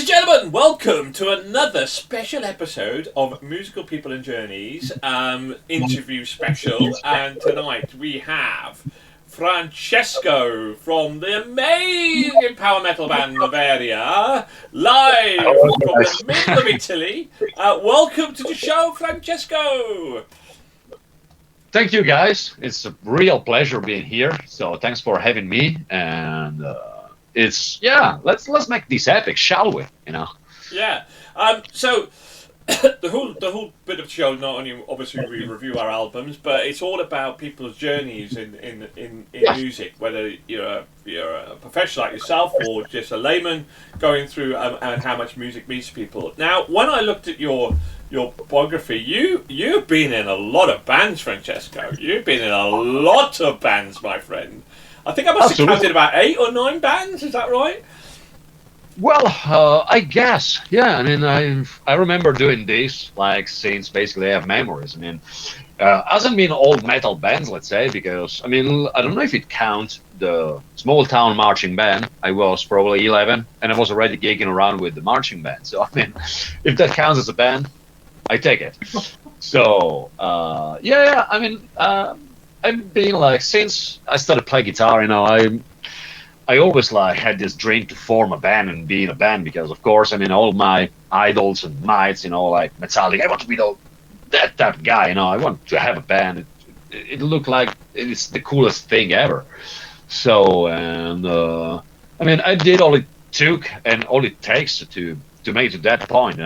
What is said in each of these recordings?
and gentlemen, welcome to another special episode of Musical People and Journeys interview special. And tonight we have Francesco from the amazing power metal band Noveria, live from the middle of Italy. Welcome to the show, Francesco. Thank you, guys. It's a real pleasure being here. So thanks for having me. And let's make this epic, shall we? Yeah. So the whole bit of the show, not only obviously we review our albums, but it's all about people's journeys in music. Whether you're a professional like yourself or just a layman going through and how much music means to people. Now, when I looked at your biography, you've been in a lot of bands, Francesco. You've been in a lot of bands, my friend. I think I must have counted about 8 or 9 bands. Is that right? Well, I guess, yeah. I mean, I remember doing this since basically I have memories. I mean, hasn't been all metal bands, let's say, because I mean, I don't know if it counts the small town marching band. I was probably 11, and I was already gigging around with the marching band. So I mean, if that counts as a band, I take it. So yeah. I mean, I've been since I started playing guitar, I always had this dream to form a band and be in a band because, of course, I mean, all my idols and mites, like Metallica, I want to be that guy, I want to have a band. It looked like it's the coolest thing ever. So, and I mean, I did all it took and all it takes to make it to that point,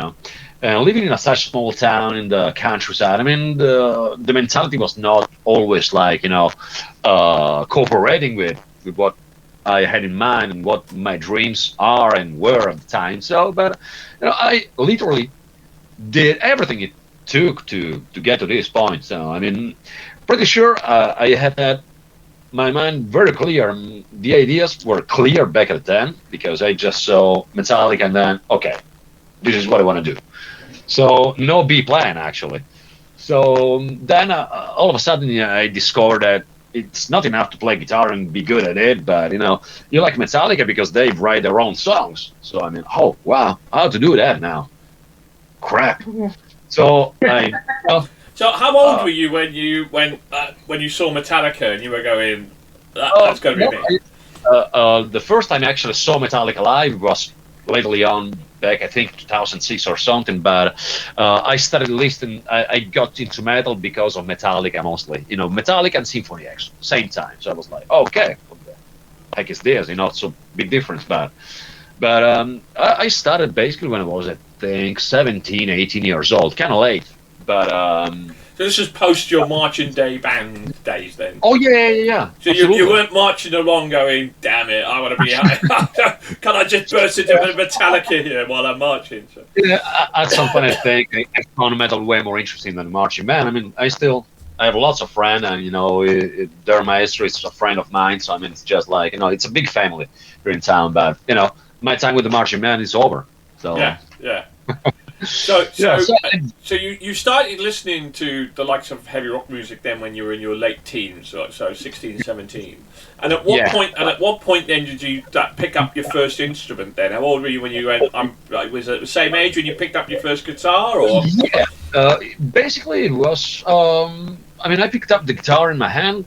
living in such small town in the countryside, I mean, the mentality was not always cooperating with what I had in mind and what my dreams are and were at the time. So, but I literally did everything it took to get to this point. So, I mean, pretty sure I had my mind very clear. The ideas were clear back at then because I just saw Metallica and then, okay, this is what I want to do. So, no B plan actually. So then all of a sudden I discovered that it's not enough to play guitar and be good at it, but you like Metallica because they write their own songs. So I mean, oh wow, how to do that now? Crap. So So how old were you when you saw Metallica and you were going, that's going to be me? The first time I actually saw Metallica live was lately on, back I think 2006 or something, but I started listening. I got into metal because of Metallica mostly. Metallica and Symphonic same time. So I was like, okay, what the heck is this? It's a big difference, but I started basically when I was I think 17, 18 years old, kind of late, but. So this is post your marching day band days then? Oh, yeah. So you weren't marching along going, damn it, I want to be out. Can I just burst into Metallica here while I'm marching? So. Yeah, at some point I think I found metal way more interesting than marching band. I mean, I have lots of friends and, their maestro is a friend of mine. So, I mean, it's just it's a big family here in town. But, my time with the marching band is over. So Yeah. So you started listening to the likes of heavy rock music then when you were in your late teens, so 16, 17. And at what point then did you pick up your first instrument then? How old were you when you went, was it the same age when you picked up your first guitar? Or? Yeah, basically it was, I picked up the guitar in my hand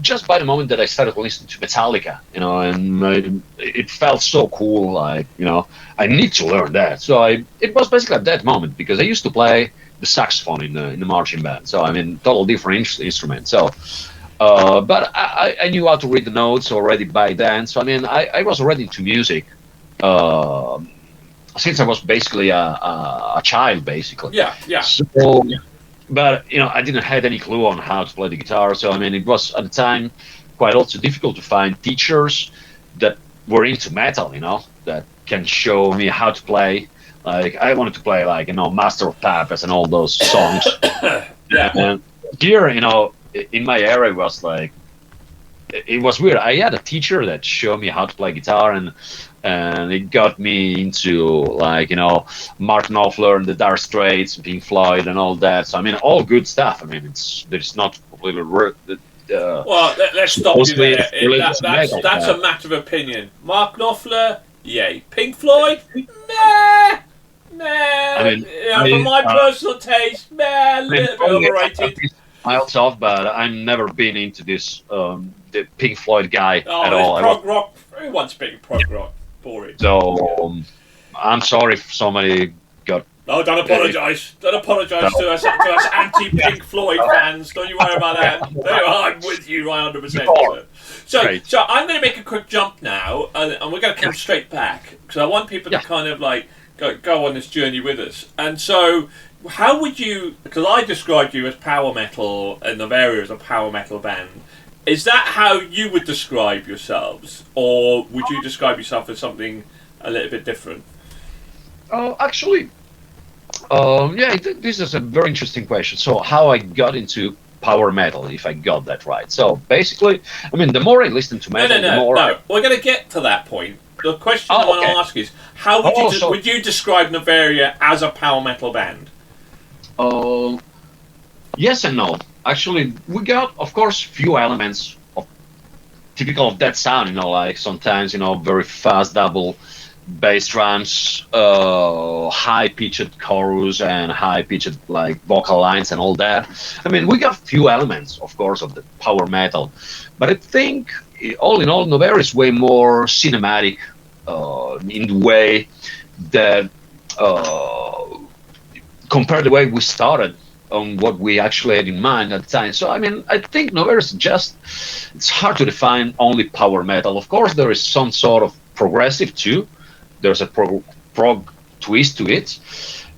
just by the moment that I started listening to Metallica, and it felt so cool, I need to learn that. So it was basically at that moment because I used to play the saxophone in the marching band. So total different instrument. So, but I knew how to read the notes already by then. So I was already into music since I was basically a child, basically. Yeah. So. But I didn't have any clue on how to play the guitar, so it was at the time quite also difficult to find teachers that were into metal, that can show me how to play. I wanted to play Master of Puppets and all those songs. Yeah. And here, in my area, it was weird. I had a teacher that showed me how to play guitar, and it got me into Mark Knopfler and the Dire Straits, Pink Floyd, and all that. So all good stuff. There's not completely. Well, let's stop you there. That's a matter of opinion. Mark Knopfler, yay. Pink Floyd, meh. Nah, I mean, for my personal taste, a little bit overrated. Miles off, but I've never been into this the Pink Floyd guy at all. This prog rock. Who wants being prog rock? Boring. So I'm sorry if somebody got. No, don't apologise. Don't apologise to us anti-Pink Floyd fans. Don't you worry about that. I'm with you 100%. So I'm going to make a quick jump now, and we're going to come straight back because I want people to kind of like go on this journey with us. And so, how would you? Because I described you as power metal and Noveria as a power metal band. Is that how you would describe yourselves, or would you describe yourself as something a little bit different? Actually. This is a very interesting question. So, how I got into power metal, if I got that right. So, basically, I mean, the more I listen to metal, the more... No, we're going to get to that point. The question I want to ask is, how would you describe Noveria as a power metal band? Yes and no. Actually, we got, of course, few elements of typical of that sound, like sometimes, very fast double bass drums, high-pitched chorus, and high-pitched like vocal lines and all that. I mean, we got few elements, of course, of the power metal, but I think all in all, Noveria is way more cinematic in the way that compared to the way we started on what we actually had in mind at the time. So, I mean, I think Noveria is it's hard to define only power metal. Of course, there is some sort of progressive too. There's a prog twist to it,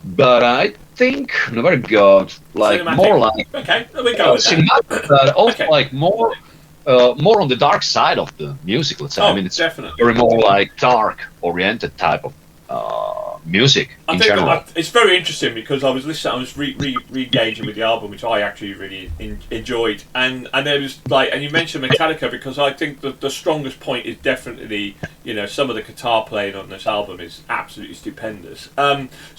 but I think Noveria got like cinematic. More like there we go. Cinematic, but also like more on the dark side of the music. Let's say. I mean, it's definitely very more like dark-oriented type of music in general. It's very interesting because I was listening, I was re-gauging with the album, which I actually really enjoyed, and there was like, and you mentioned Metallica because I think the strongest point is definitely some of the guitar playing on this album is absolutely stupendous.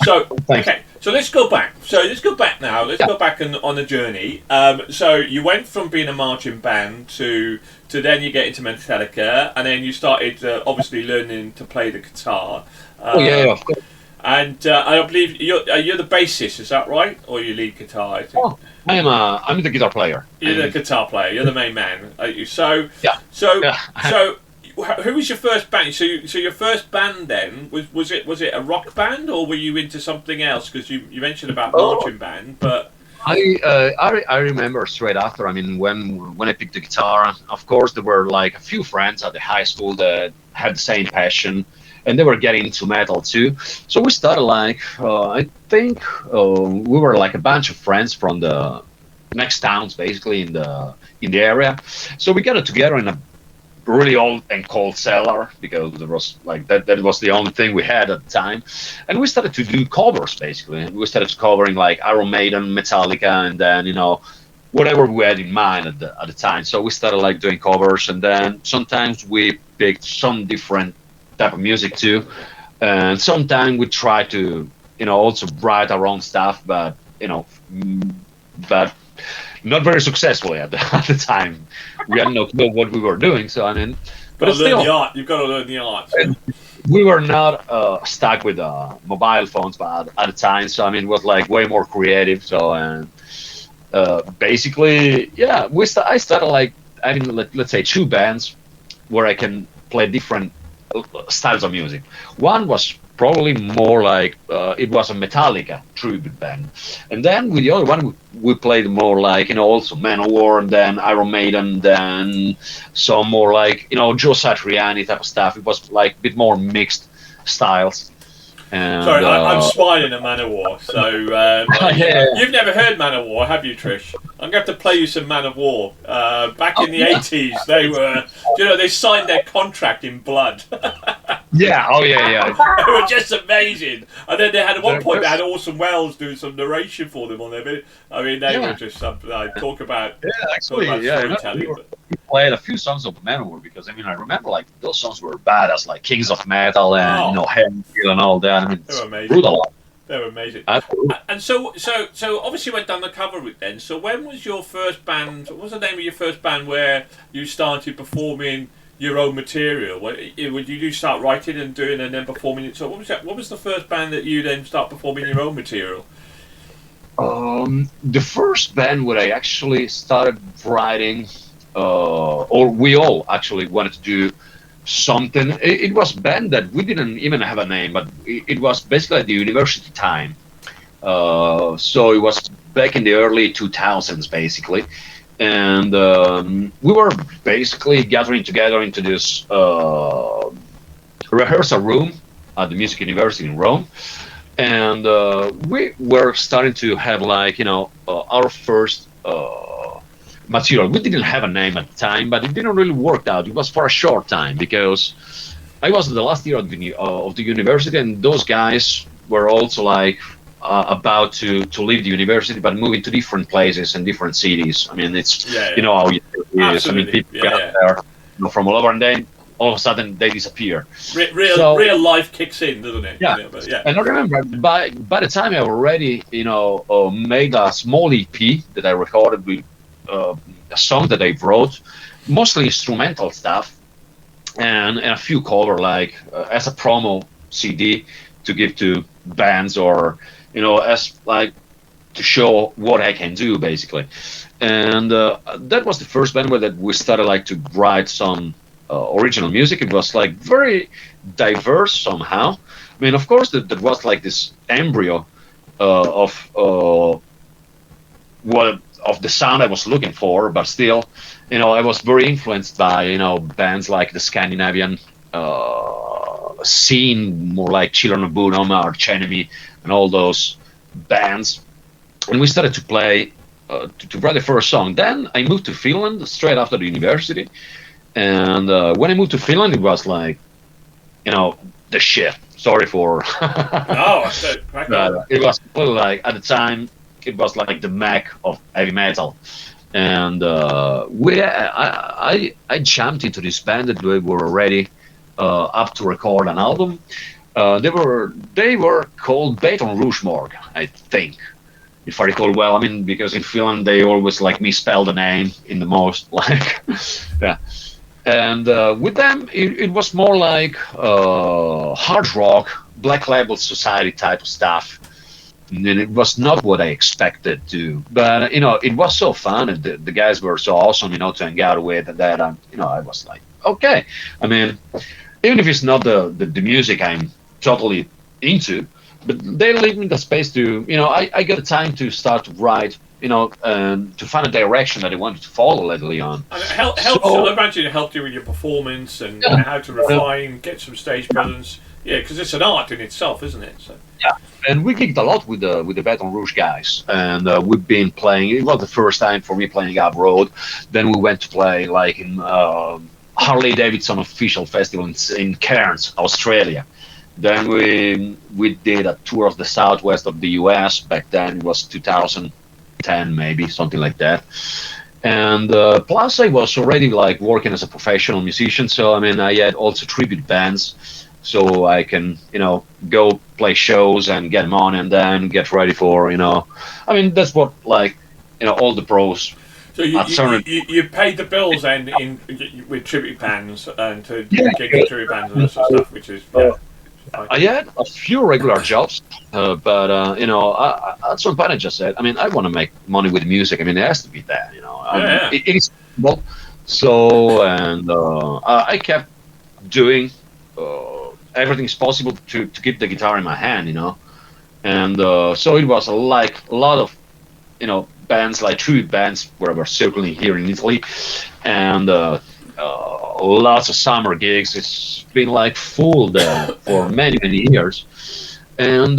So let's go back. So let's go back now. Let's go back on a journey. So you went from being a marching band to then you get into Metallica, and then you started obviously learning to play the guitar. Of course. And I believe you're the bassist, is that right, or you lead guitar? I think. I'm the guitar player. You're the guitar player. You're the main man. So who was your first band? So your first band then was it a rock band, or were you into something else? Because you mentioned about marching band, but. I remember straight after. I mean, when I picked the guitar, of course there were like a few friends at the high school that had the same passion, and they were getting into metal too. So we started like I think we were like a bunch of friends from the next towns, basically in the area. So we got it together in a really old and cold cellar because there was like that was the only thing we had at the time, and we started to do covers basically. And we started covering like Iron Maiden, Metallica, and then whatever we had in mind at the time. So we started like doing covers, and then sometimes we picked some different type of music too, and sometimes we try to also write our own stuff, but not very successfully at the time. We had no clue what we were doing, so I mean, but still, the art. You've got to learn the art. We were not stuck with mobile phones, but at the time, so I mean, it was like way more creative. So basically, I started like having let's say 2 bands where I can play different styles of music. One was probably more like it was a Metallica tribute band, and then with the other one we played more like also Manowar, and then Iron Maiden, then some more like Joe Satriani type of stuff. It was like a bit more mixed styles. And, sorry, I'm smiling at Manowar. So you've never heard Manowar, have you, Trish? I'm going to have to play you some Manowar. Back in the 80s, they were, they signed their contract in blood. Yeah. They were just amazing. And then they had at one point they had Orson Welles doing some narration for them on their video. I mean, they were just something. Talk about storytelling. We played a few songs of Manowar because I remember like those songs were badass, like Kings of Metal and Heavy and all that. I mean, they were amazing. Brutal. They were amazing. And so obviously you went down the cover route then. So when was your first band? What was the name of your first band where you started performing? your own material? Would you start writing and doing and then performing it? So what was that? What was the first band that you then start performing your own material? The first band where I actually started writing, or we all actually wanted to do something. It was a band that we didn't even have a name, but it was basically at the university time. So it was back in the early 2000s, basically. And we were basically gathering together into this rehearsal room at the music university in Rome, and we were starting to have our first material. We didn't have a name at the time, but it didn't really work out. It was for a short time because I was the last year of the university, and those guys were also about to leave the university, but moving to different places and different cities. I mean, it's you know how it is. I mean, people get there from all over, and then all of a sudden they disappear. Real life kicks in, doesn't it? Yeah. And I remember by the time I already made a small EP that I recorded with a song that I wrote, mostly instrumental stuff, and a few cover as a promo CD to give to bands or as to show what I can do, basically. And that was the first band where that we started to write some original music. It was very diverse somehow. I mean, of course, that was this embryo of the sound I was looking for, but still, I was very influenced by bands like the Scandinavian scene, more like Children of Bodom or Enemy, and all those bands. And we started to play, to write the first song. Then I moved to Finland straight after the university. And when I moved to Finland, it was the shit. Sorry for... No, it was at the time, it was the Mac of heavy metal. And I jumped into this band that we were already up to record an album. They were called Baton Rouge Morgue, I think, if I recall well. I mean, because in Finland they always misspell the name in the most yeah. And with them, it was more hard rock, Black Label Society type of stuff. And it was not what I expected to, but it was so fun, and the guys were so awesome, to hang out with. That I was okay. I mean, even if it's not the music I'm totally into, but they leave me the space to, I got the time to start to write, and to find a direction that I wanted to follow lately on. And it I imagine it helped you with your performance and how to refine, get some stage presence. Yeah, because it's an art in itself, isn't it? So. Yeah, and we gigged a lot with the Baton Rouge guys, and we've been playing. It was the first time for me playing up road. Then we went to play in Harley Davidson official festival in Cairns, Australia. Then we did a tour of the southwest of the US. Back then it was 2010, maybe something like that. And plus I was already working as a professional musician, so I mean I had also tribute bands. So I can, go play shows and get them on, and then get ready for, I mean, that's what all the pros. So you paid the bills and with tribute bands and to gig with tribute bands and that sort of stuff, which is. I had a few regular jobs, but at some point I just said, I mean, I want to make money with music. I mean, it has to be that, It is. Well, so and I kept doing. Everything's possible to keep the guitar in my hand, and so it was a lot of, bands tribute bands where we're circling here in Italy, and lots of summer gigs. It's been full there for many years, and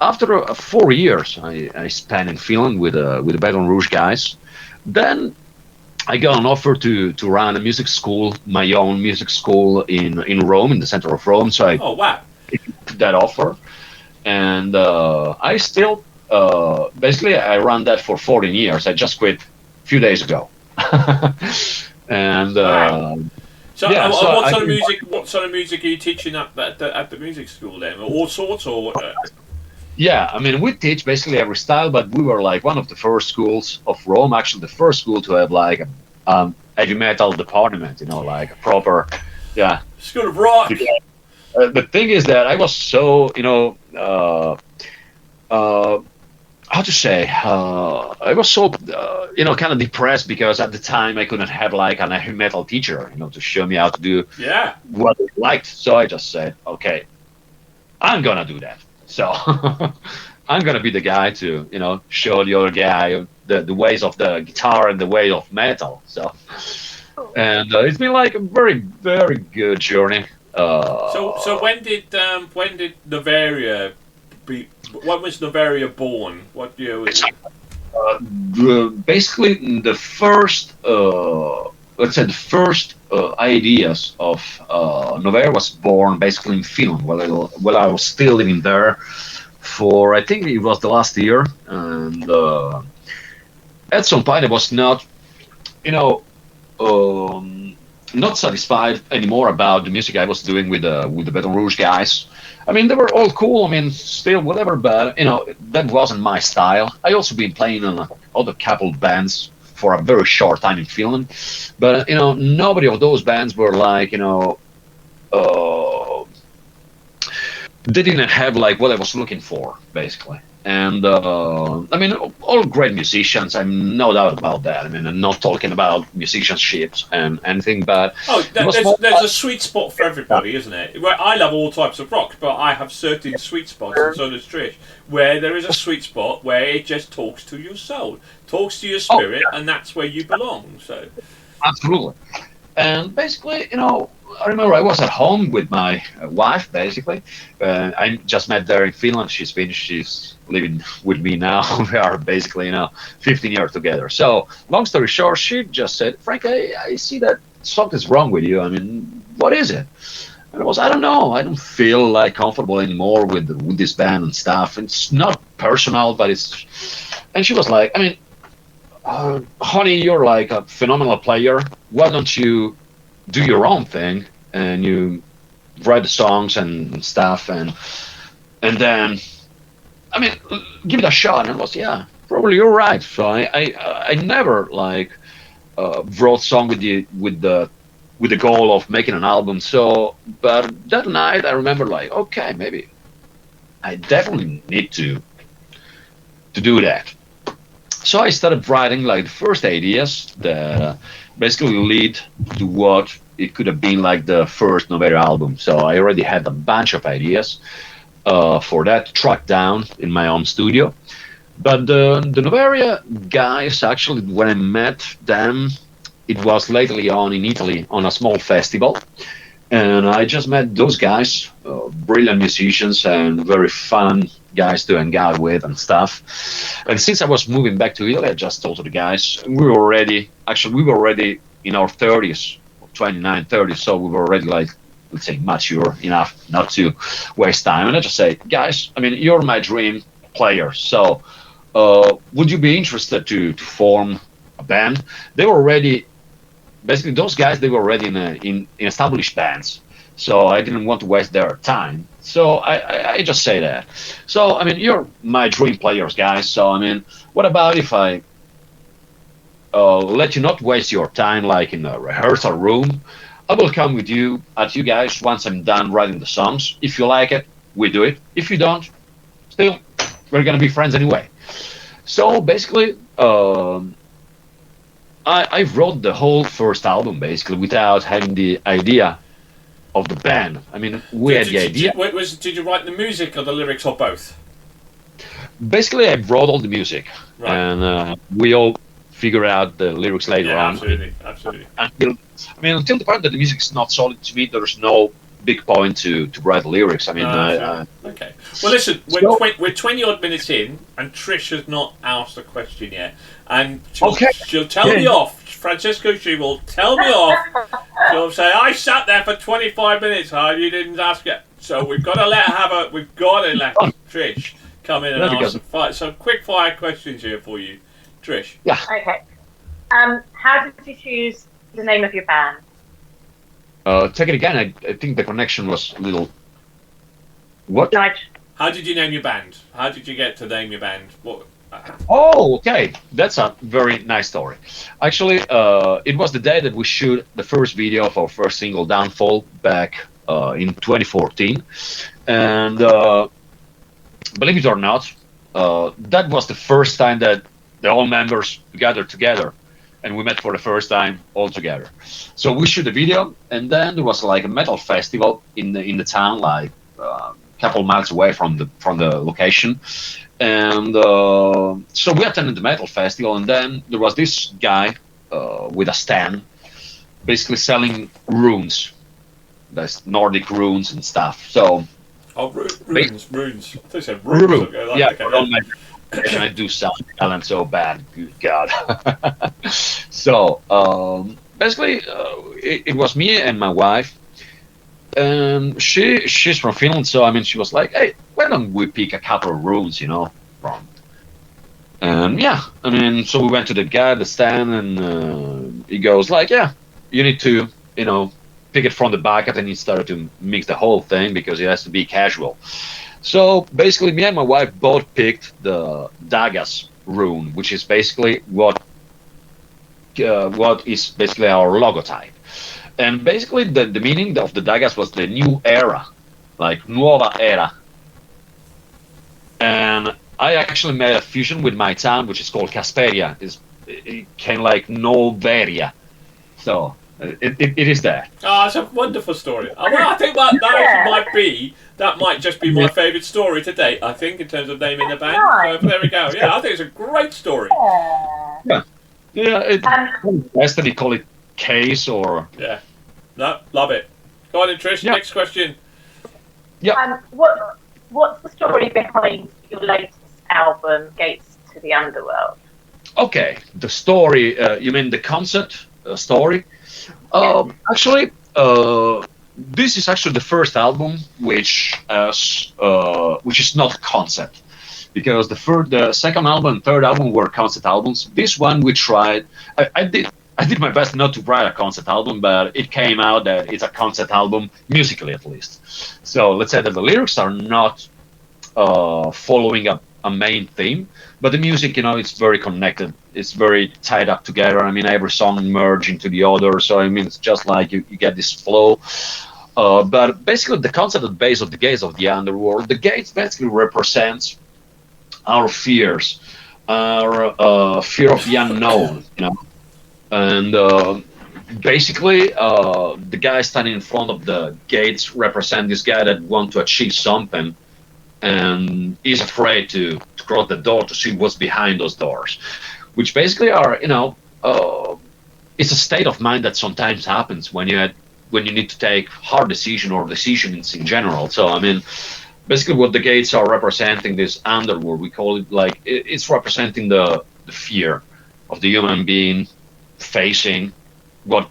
after 4 years I spent in Finland with the Baton Rouge guys, then I got an offer to run a music school, my own music school in Rome, in the center of Rome. So I took that offer, and I still basically I ran that for 14 years. I just quit a few days ago. And what sort of music are you teaching at the music school then? All sorts or? Yeah, I mean, we teach basically every style, but we were one of the first schools of Rome, actually the first school to have heavy metal department, like a proper, yeah. School of Rock. The thing is that I was so, how to say, I was so, kind of depressed because at the time I couldn't have like an heavy metal teacher, to show me how to do what I liked. So I just said, okay, I'm gonna do that. So I'm gonna be the guy to, show the other guy the ways of the guitar and the way of metal. So, and it's been like a very, very good journey. So when did Noveria be? When was Noveria born? What year was it? Basically, the first, let's say, the first ideas of Noveria was born basically in Finland. While I was still living there for, I think it was the last year, and at some point I was not, not satisfied anymore about the music I was doing with the Baton Rouge guys. I mean, they were all cool. I mean, still whatever, but that wasn't my style. I also been playing in other couple bands for a very short time in Finland, but nobody of those bands were like they didn't have like what I was looking for, basically. And I mean, all great musicians. I'm no doubt about that. I mean, I'm not talking about musicianship and anything, but there's a sweet spot for everybody, isn't it? Well, I love all types of rock, but I have certain sweet spots, and so does Trish, where there is a sweet spot where it just talks to your soul, talks to your spirit, and that's where you belong. So, absolutely. And basically, I remember I was at home with my wife, basically. I just met there in Finland. She's living with me now. We are basically, 15 years together. So, long story short, she just said, Frank, I see that something's wrong with you. I mean, what is it? And I don't know. I don't feel like comfortable anymore with this band and stuff. It's not personal, but it's... And she was like, I mean, honey, you're like a phenomenal player. Why don't you do your own thing and you write the songs and stuff and then, I mean, give it a shot. And I was, yeah, probably you're right. So I never like wrote song with the goal of making an album. So, but that night I remember like, okay, maybe I definitely need to do that. So I started writing like the first ideas that basically lead to what it could have been like the first Noveria album. So I already had a bunch of ideas for that track down in my own studio. But the Noveria guys, actually, when I met them, it was lately on in Italy on a small festival. And I just met those guys, brilliant musicians and very fun guys to hang out with and stuff. And since I was moving back to Italy, I just told the guys, we were already in our 30s, 29, 30, so we were already like, let's say, mature enough not to waste time. And I just say, guys, I mean, you're my dream player, so would you be interested to form a band? They were already, basically those guys, they were already in established bands, so I didn't want to waste their time. So I just say that. So, I mean, you're my dream players, guys, so, I mean, what about if I let you not waste your time like in a rehearsal room? I will come with you at you guys once I'm done writing the songs. If you like it, we do it. If you don't, still, we're gonna be friends anyway. So basically, I wrote the whole first album basically without having the idea of the band. I mean, we had the idea. Did you write the music or the lyrics or both? Basically, I wrote all the music, right. And we all figure out the lyrics later on. Absolutely. Until the point that the music is not solid to me, there's no big point to write the lyrics. I mean, okay. Well, listen, we're 20 odd minutes in, and Trish has not asked a question yet, and she'll tell me off. Francesco, she will tell me off. She'll say, "I sat there for 25 minutes, you didn't ask it." So we've got to let Trish come in and ask some quick fire questions here for you, Trish. Yeah. Okay. How did you choose the name of your band? Take it again. I think the connection was a little. What? How did you name your band? How did you get to name your band? What? Oh, okay. That's a very nice story. Actually, it was the day that we shoot the first video of our first single, Downfall, back in 2014. And believe it or not, that was the first time that the all members gathered together. And we met for the first time all together. So we shoot the video, and then there was like a metal festival in the town, like a couple miles away from the location. And so we attended the metal festival, and then there was this guy with a stand, basically selling runes, that's Nordic runes and stuff. So runes. They said runes. Rune. Okay, like, Yeah, okay, I do sound talent so bad. Good God. So basically, it was me and my wife, and she's from Finland. So I mean, she was like, "Hey, why don't we pick a couple of runes, from?" And yeah, I mean, so we went to the guy, the stand, and he goes like, "Yeah, you need to, pick it from the bucket," and he started to mix the whole thing because it has to be casual. So basically, me and my wife both picked the Dagas rune, which is basically what is basically our logotype. And basically, the meaning of the Dagas was the new era, like Nuova Era. And I actually made a fusion with my town, which is called Casperia. It came like Noveria. So it is there. Oh, it's a wonderful story. Well, I think that might just be my favourite story to date, I think, in terms of naming the band. So there we go. Yeah, I think it's a great story. Yeah. Best that you call it case or... Yeah. No, love it. Go on then, Trish, next question. Yeah. What's the story behind your latest album, Gates to the Underworld? Okay, the story, you mean the concept story? Actually, this is actually the first album which is not concept, because the second album and third album were concept albums. This one we tried. I did my best not to write a concept album, but it came out that it's a concept album musically, at least. So let's say that the lyrics are not following a main theme, but the music, it's very connected. It's very tied up together. I mean, every song merge into the other. So I mean, it's just like you get this flow. But basically, the concept at the base of the gates of the underworld, the gates basically represents our fears, our fear of the unknown, And basically, the guy standing in front of the gates represent this guy that wants to achieve something, and is afraid to cross the door to see what's behind those doors, which basically are, it's a state of mind that sometimes happens when you need to take hard decision or decisions in general. So I mean, basically what the gates are representing, this underworld, we call it, like it's representing the fear of the human being facing what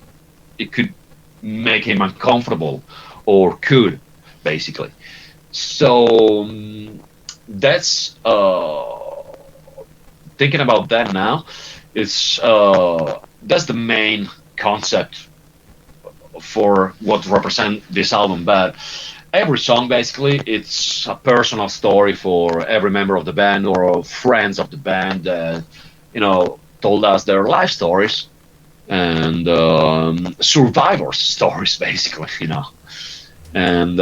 it could make him uncomfortable or could, basically. So that's thinking about that now. It's that's the main concept for what represent this album. But every song, basically, it's a personal story for every member of the band or friends of the band that told us their life stories and survivors stories, basically, and.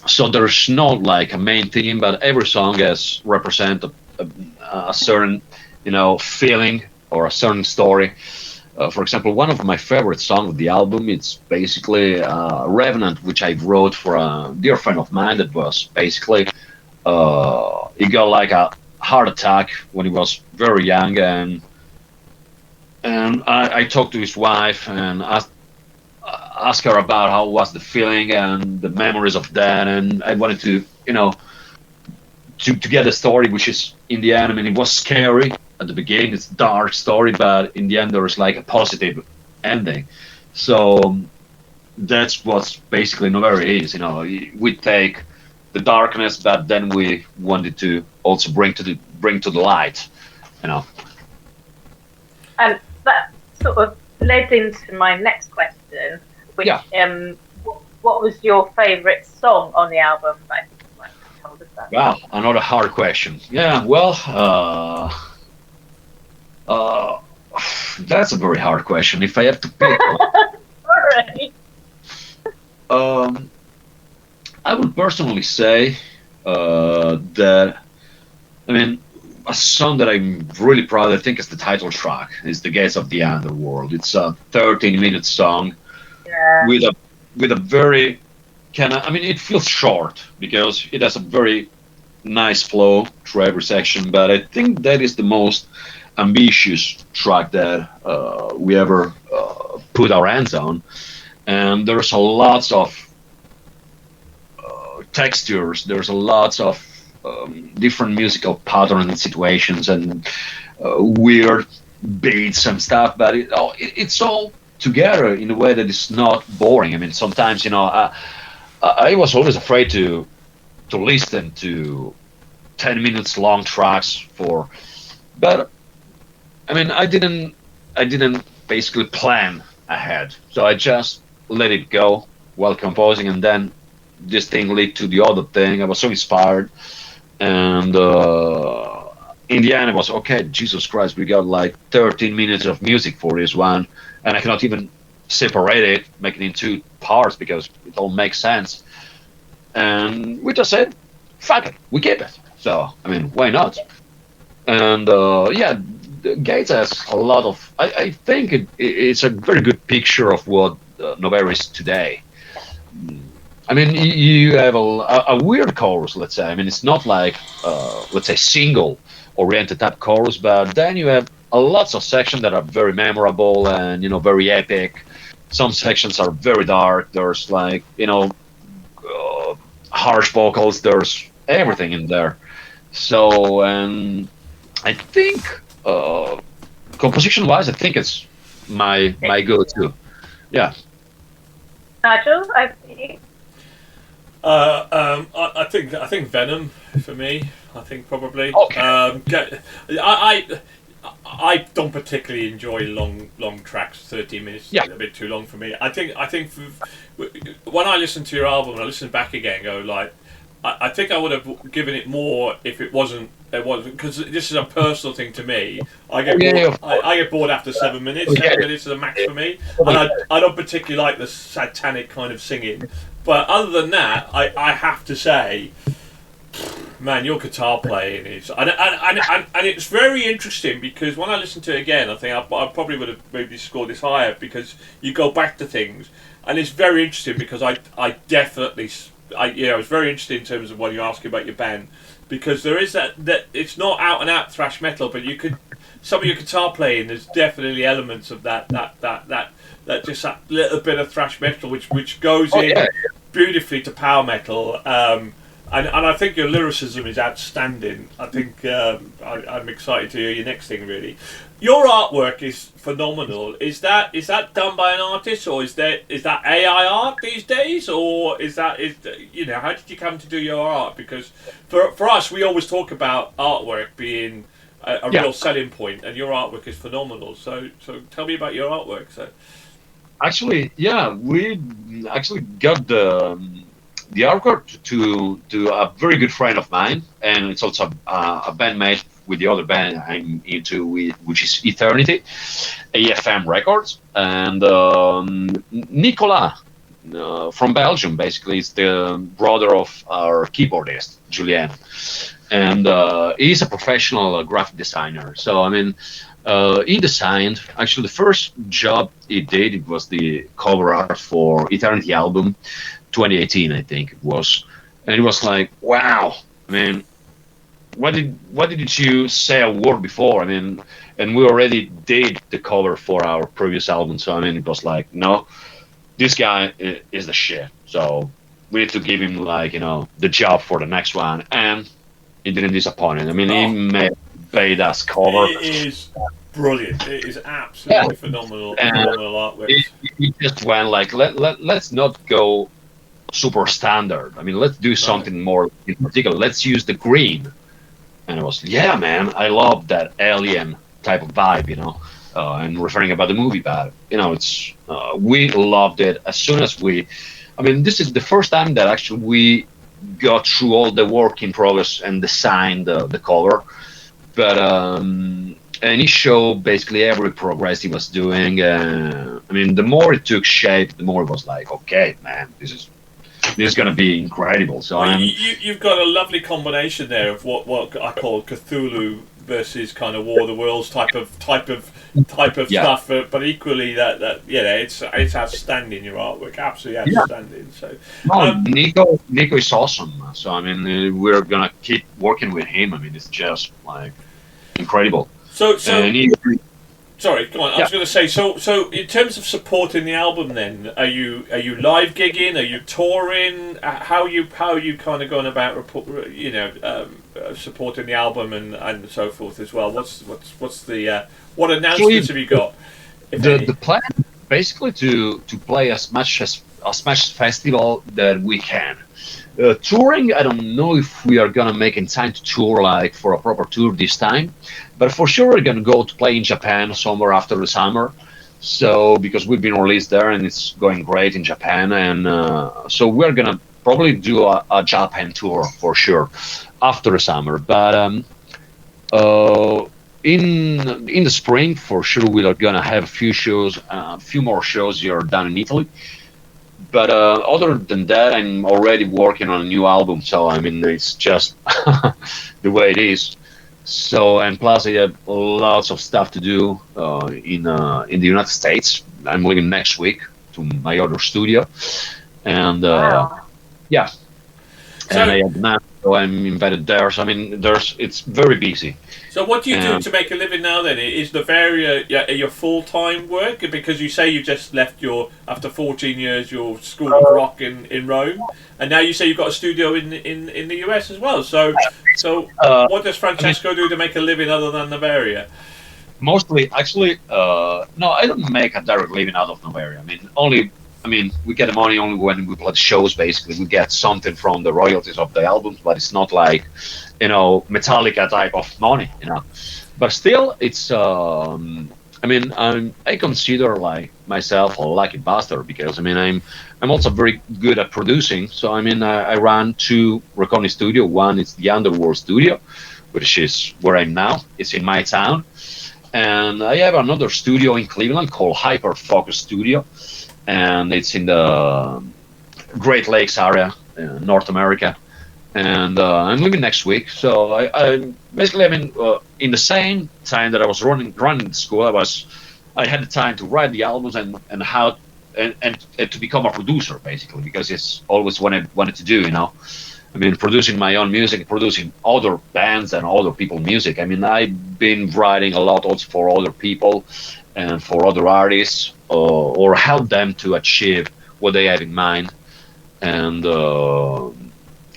So there's not like a main theme, but every song has represent a certain, feeling or a certain story. For example, one of my favorite songs of the album, it's basically Revenant, which I wrote for a dear friend of mine that was basically, he got like a heart attack when he was very young, and I talked to his wife and ask her about how was the feeling and the memories of that, and I wanted to to get a story which is, in the end, I mean, it was scary at the beginning, it's a dark story, but in the end there's like a positive ending. So that's what's basically Noveria is. We take the darkness, but then we wanted to also bring to the light. And that sort of led into my next question, which what was your favourite song on the album? I think you might have told us Wow, another hard question. Yeah, well, that's a very hard question. If I have to pick one, Sorry. um, I would personally say that, I mean, a song that I'm really proud of, I think is the title track, is The Gates of the Underworld. It's a 13-minute song Yeah. with a very kind of, I mean, it feels short because it has a very nice flow through every section, but I think that is the most ambitious track that we ever put our hands on. And there's a lots of textures. There's a lots of different musical patterns and situations and weird beats and stuff. But it's all together in a way that is not boring. I mean, sometimes I was always afraid to listen to 10 minutes long tracks but I mean, I didn't basically plan ahead, so I just let it go while composing, and then this thing led to the other thing. I was so inspired, and in the end, it was okay. Jesus Christ, we got like 13 minutes of music for this one, and I cannot even separate it, make it in two parts because it all makes sense. And we just said, "Fuck it, we keep it." So I mean, why not? And yeah, Gates has a lot of. I think it's a very good picture of what Noveria is today. I mean, you have a weird chorus, let's say. I mean, it's not like, let's say, single-oriented type chorus, but then you have lots of sections that are very memorable and, very epic. Some sections are very dark. There's like, harsh vocals. There's everything in there. So, and I think, composition-wise, I think it's my go-to. Yeah. Nigel, I think Venom for me. I think probably. Okay. I don't particularly enjoy long tracks. 13 minutes Yeah. is a bit too long for me. I think when I listen to your album and I listen back again, go like, I think I would have given it more if it wasn't because this is a personal thing to me. I get bored. I get bored after 7 minutes. 7 minutes is a max for me, and I don't particularly like the satanic kind of singing. But other than that, I have to say, man, your guitar playing is and it's very interesting because when I listen to it again, I think I probably would have maybe scored this higher because you go back to things, and it's very interesting because I definitely. It's very interesting in terms of when you ask about your band, because there is that it's not out and out thrash metal, but some of your guitar playing, there's definitely elements of that just that little bit of thrash metal which goes beautifully to power metal, and I think your lyricism is outstanding. I think I'm excited to hear your next thing. Really, your artwork is phenomenal. Is that done by an artist, or is that AI art these days, or how did you come to do your art? Because for us, we always talk about artwork being a real selling point, and your artwork is phenomenal. So tell me about your artwork. So Actually, yeah, we actually got the artwork to a very good friend of mine, and it's also a bandmate with the other band I'm into, which is Eternity, AFM Records, and Nicolas from Belgium, basically, is the brother of our keyboardist, Julien, and he's a professional graphic designer. So, I mean, he designed, actually, the first job he did, it was the cover art for Eternity album, 2018, I think it was, and it was like, wow. I mean, why did you say a word before? I mean, and we already did the cover for our previous album, so I mean, it was like, no, this guy is the shit. So we need to give him the job for the next one, and it didn't disappoint. I mean, he made us cover. It is brilliant. It is absolutely phenomenal artwork. He just went like, let's not go super standard. I mean, let's do something more in particular. Let's use the green. And I was, yeah, man, I love that alien type of vibe, and referring about the movie, but, it's, we loved it as soon as I mean, this is the first time that actually we go through all the work in progress and design the cover. But and he showed basically every progress he was doing. I mean, the more it took shape, the more it was like, okay, man, this is gonna be incredible. So well, you've got a lovely combination there of what I call Cthulhu versus kind of War of the Worlds type of stuff, but equally that it's outstanding, your artwork, absolutely outstanding. So Nico is awesome. So I mean, we're gonna keep working with him. I mean, it's just like incredible. So sorry, go on. I was going to say, so in terms of supporting the album, then are you live gigging? Are you touring? How are you kind of going about supporting the album and so forth as well? What's the what announcements have you got? The plan is basically to play as much festival that we can. Touring, I don't know if we are gonna make in time to tour like for a proper tour this time, but for sure we're gonna go to play in Japan somewhere after the summer. So because we've been released there and it's going great in Japan, and so we're gonna probably do a Japan tour for sure after the summer. But in the spring for sure we are gonna have a few more shows here down in Italy. But other than that, I'm already working on a new album, so I mean it's just the way it is. So and plus I have lots of stuff to do in the United States. I'm leaving next week to my other studio, and yeah, and I have now, so I'm invited there. So I mean, it's very busy. So what do you do to make a living now then? Is Noveria your full-time work? Because you say you just left after 14 years, your School of Rock in Rome, and now you say you've got a studio in the US as well. So what does Francesco do to make a living other than Noveria? Mostly, actually, no, I don't make a direct living out of Noveria. I mean, we get the money only when we play shows, basically. We get something from the royalties of the albums, but it's not like, Metallica type of money, But still, it's, I mean, I consider like myself a lucky bastard because, I mean, I'm also very good at producing. So, I mean, I run 2 recording studios. One is the Underworld Studio, which is where I'm now. It's in my town. And I have another studio in Cleveland called Hyper Focus Studio. And it's in the Great Lakes area, North America, and I'm leaving next week. So I basically, I mean, in the same time that I was running the school, I had the time to write the albums and to become a producer, basically, because it's always what I wanted to do, I mean, producing my own music, producing other bands and other people's music. I mean, I've been writing a lot also for other people and for other artists, or help them to achieve what they have in mind. And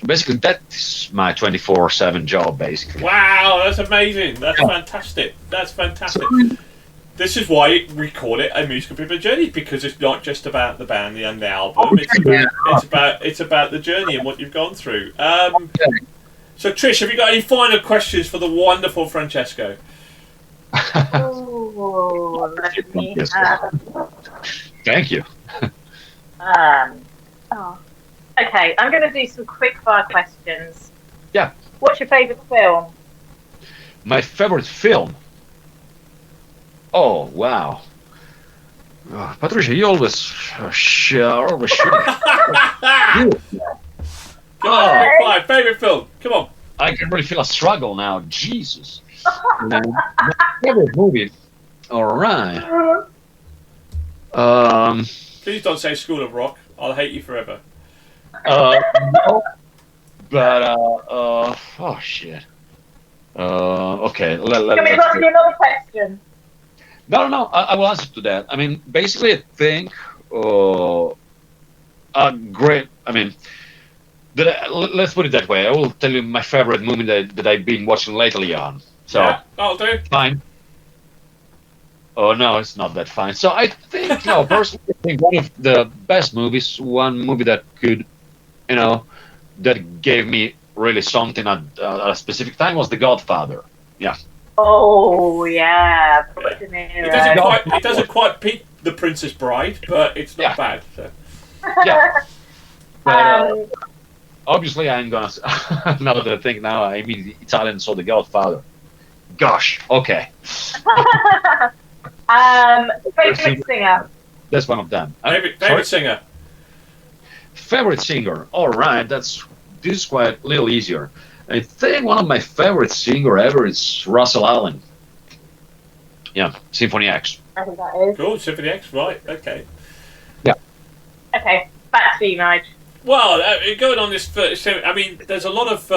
basically, that's my 24/7 job, basically. Wow, that's amazing. That's fantastic. That's fantastic. This is why we call it a musical people journey, because it's not just about the band and the album. It's about the journey and what you've gone through. So, Trish, have you got any final questions for the wonderful Francesco? Let me Thank you. Okay, I'm going to do some quick fire questions. Yeah. What's your favourite film? My favorite film? Oh, wow. Patricia, you always shit. Come on, quick fire. Favourite film? Come on. I can really feel a struggle now. Jesus. My favorite movie. All right. Please don't say School of Rock. I'll hate you forever. No, but oh shit. Okay. Can we ask you another question? No. I will answer to that. I mean, basically, I think great. I mean, let's put it that way. I will tell you my favorite movie that I've been watching lately on. So yeah, I'll do. Fine. Oh no, it's not that fine. So I think, personally, I think one of the best movies, one movie that could, that gave me really something at a specific time was The Godfather. Yeah. Oh yeah. It doesn't quite beat The Princess Bride, but it's not bad. So. Yeah. But, obviously I'm gonna. Now that I think now, I mean Italian, so The Godfather. Gosh, okay. Favorite singer. That's one of them. Favorite singer. Favorite singer. All right, this is quite a little easier. I think one of my favorite singer ever is Russell Allen. Yeah, Symphony X. I think that is. Cool, Symphony X, right? Okay. Yeah. Okay, back to you, Nige. Well, going on this, I mean, there's a lot of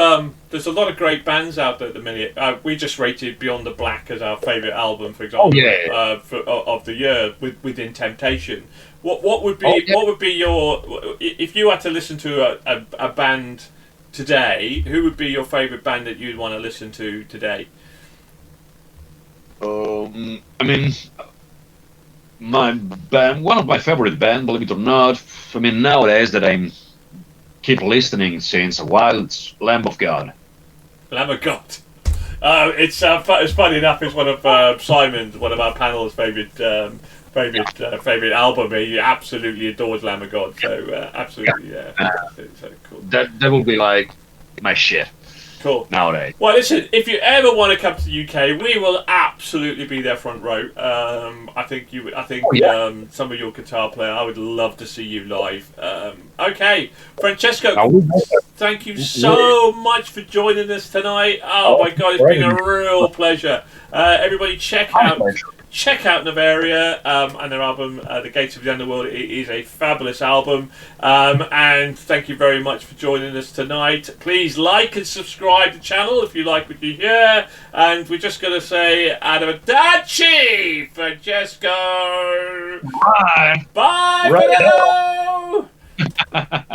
great bands out there at the minute. We just rated Beyond the Black as our favourite album, for example, of the year within Temptation. What would be your, if you had to listen to a band today, who would be your favourite band that you'd want to listen to today? I mean, one of my favorite band, believe it or not. I mean, nowadays that I keep listening since a while, it's Lamb of God. Lamb of God. It's funny enough. It's one of Simon's, one of our panel's favorite album. He absolutely adores Lamb of God. So absolutely, so cool. That will be like my shit. Cool. Nowadays. Well, listen, if you ever want to come to the UK, we will absolutely be there front row. I think some of your guitar player, I would love to see you live. Okay, Francesco, thank you so much for joining us tonight. Oh my God, it's been a real pleasure. Everybody, check out Noveria and their album, The Gates of the Underworld. It is a fabulous album. And thank you very much for joining us tonight. Please like and subscribe to the channel if you like what you hear. And we're just going to say, Arrivederci, Francesco. Bye. Bye. Right. For now.